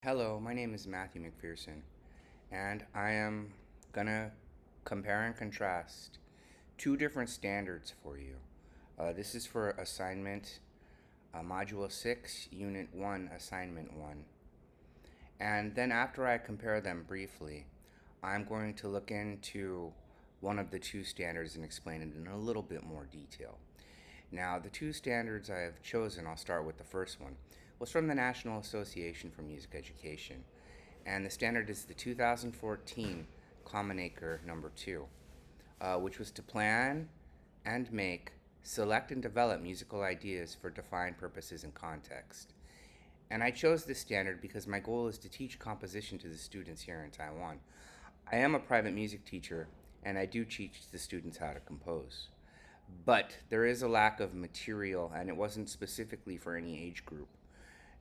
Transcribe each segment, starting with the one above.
Hello, my name is Matthew McPherson, and I am gonna compare and contrast two different standards for you. This is for assignment Module 6, Unit 1, Assignment 1. And then after I compare them briefly, I'm going to look into one of the two standards and explain it in a little bit more detail. Now, the two standards I have chosen, I'll start with the first one, was from the National Association for Music Education. And the standard is the 2014 Common Acre number 2, which was to plan and make, select and develop musical ideas for defined purposes and context. And I chose this standard because my goal is to teach composition to the students here in Taiwan. I am a private music teacher, and I do teach the students how to compose. But there is a lack of material, and it wasn't specifically for any age group.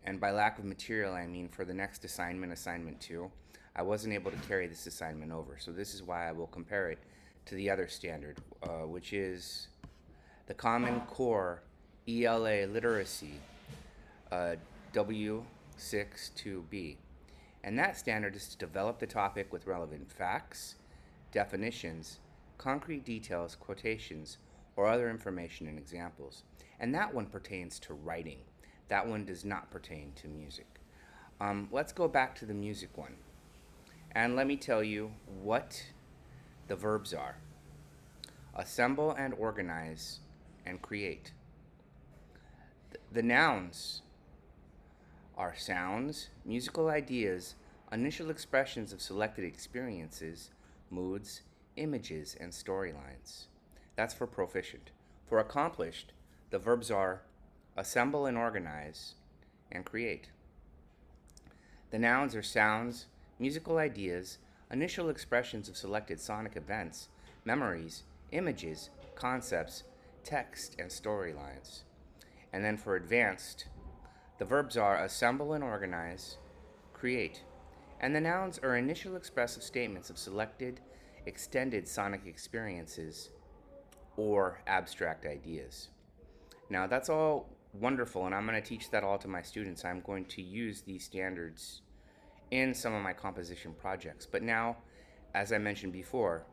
And by lack of material, I mean for the next assignment, assignment 2, I wasn't able to carry this assignment over. So this is why I will compare it to the other standard, which is the Common Core ELA Literacy W62B. And that standard is to develop the topic with relevant facts, definitions, concrete details, quotations, or other information and examples. And that one pertains to writing. That one does not pertain to music. Let's go back to the music one. And let me tell you what the verbs are: assemble and organize and create. The nouns are sounds, musical ideas, initial expressions of selected experiences, moods, images, and storylines. That's for proficient. For accomplished, the verbs are assemble and organize and create. The nouns are sounds, musical ideas, initial expressions of selected sonic events, memories, images, concepts, text, and storylines. And then for advanced, the verbs are assemble and organize, create. And the nouns are initial expressive statements of selected, extended sonic experiences or abstract ideas. Now, that's all wonderful, and I'm going to teach that all to my students. I'm going to use these standards in some of my composition projects. But now, as I mentioned before,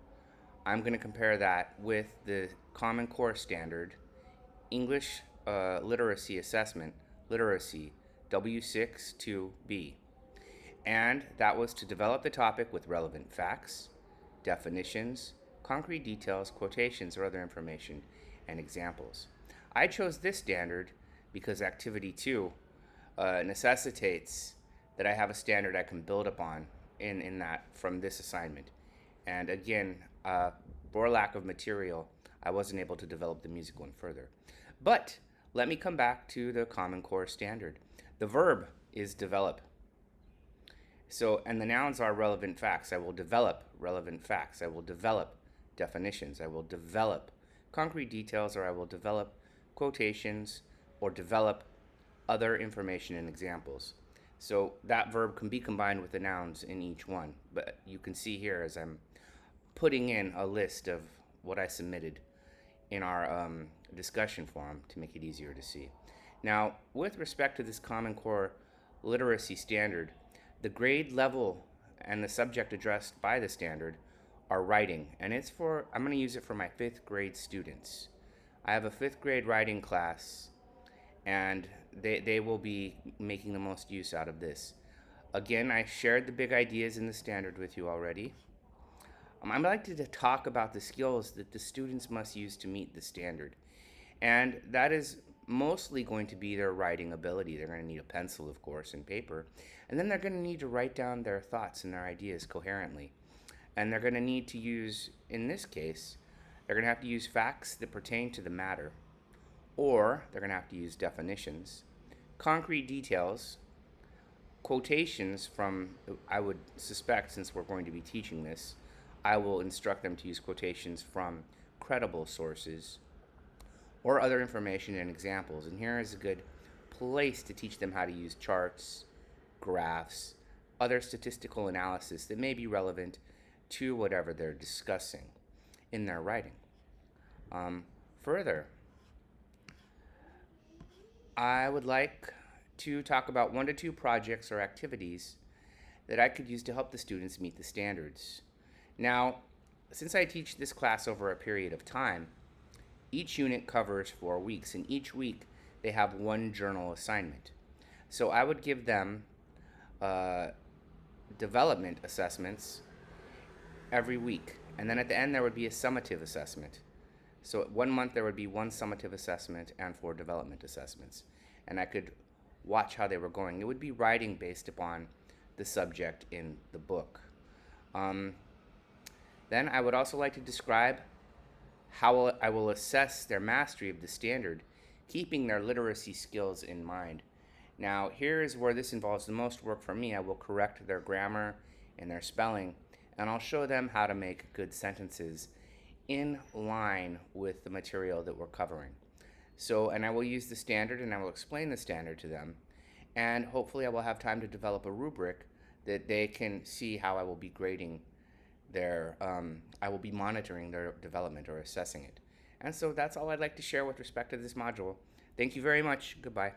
I'm going to compare that with the Common Core Standard English Literacy Assessment, Literacy W62B. And that was to develop the topic with relevant facts, definitions, concrete details, quotations, or other information, and examples. I chose this standard because Activity 2 necessitates that I have a standard I can build upon in that from this assignment. And again, for lack of material, I wasn't able to develop the music one further. But let me come back to the Common Core Standard. The verb is develop. So, and the nouns are relevant facts. I will develop relevant facts. I will develop definitions. I will develop concrete details, or I will develop quotations, or develop other information and examples. So that verb can be combined with the nouns in each one. But you can see here as I'm putting in a list of what I submitted in our discussion forum to make it easier to see. Now, with respect to this Common Core literacy standard, the grade level and the subject addressed by the standard are writing, and I'm going to use it for my 5th grade students. I have a 5th grade writing class, and they will be making the most use out of this. Again, I shared the big ideas in the standard with you already. I'd like to talk about the skills that the students must use to meet the standard. And that is mostly going to be their writing ability. They're going to need a pencil, of course, and paper. And then they're going to need to write down their thoughts and their ideas coherently. And they're going to need to use, in this case, they're going to have to use facts that pertain to the matter. Or they're going to have to use definitions, concrete details, quotations from, I would suspect, since we're going to be teaching this, I will instruct them to use quotations from credible sources or other information and examples. And here is a good place to teach them how to use charts, graphs, other statistical analysis that may be relevant to whatever they're discussing in their writing. Further, I would like to talk about 1 to 2 projects or activities that I could use to help the students meet the standards. Now, since I teach this class over a period of time, each unit covers 4 weeks, and each week they have one journal assignment. So I would give them uh, development assessments every week, and then at the end there would be a summative assessment. So 1 month there would be one summative assessment and 4 development assessments, and I could watch how they were going. It would be writing based upon the subject in the book. Um, then I would also like to describe how I will assess their mastery of the standard, keeping their literacy skills in mind. Now, here is where this involves the most work for me. I will correct their grammar and their spelling, and I'll show them how to make good sentences in line with the material that we're covering. So, and I will use the standard and I will explain the standard to them, and hopefully I will have time to develop a rubric that they can see how I will be grading I will be monitoring their development or assessing it. And so that's all I'd like to share with respect to this module. Thank you very much. Goodbye.